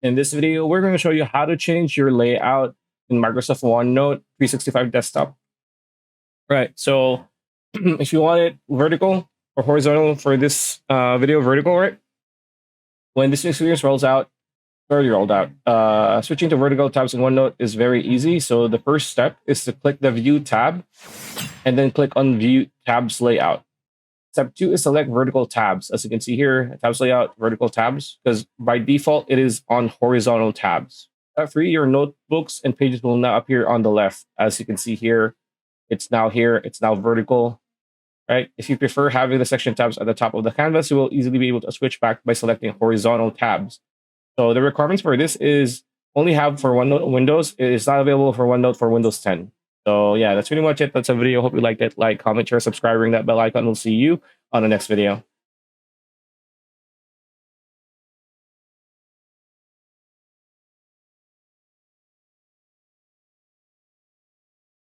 In this video, we're going to show you how to change your layout in Microsoft OneNote 365 desktop. Right, so if you want it vertical or horizontal for this video, vertical, right? When this experience rolls out, already rolled out, switching to vertical tabs in OneNote is very easy. So the first step is to click the View tab and then click on View Tabs Layout. Step 2 is select vertical tabs. As you can see here, tabs layout, vertical tabs, because by default, it is on horizontal tabs. Step 3, your notebooks and pages will now appear on the left. As you can see here, it's now vertical, right? If you prefer having the section tabs at the top of the canvas, you will easily be able to switch back by selecting horizontal tabs. So the requirements for this is only have for OneNote Windows. It is not available for OneNote for Windows 10. So yeah, that's pretty much it. That's a video. Hope you liked it. Like, comment, share, subscribe, ring that bell icon. We'll see you on the next video.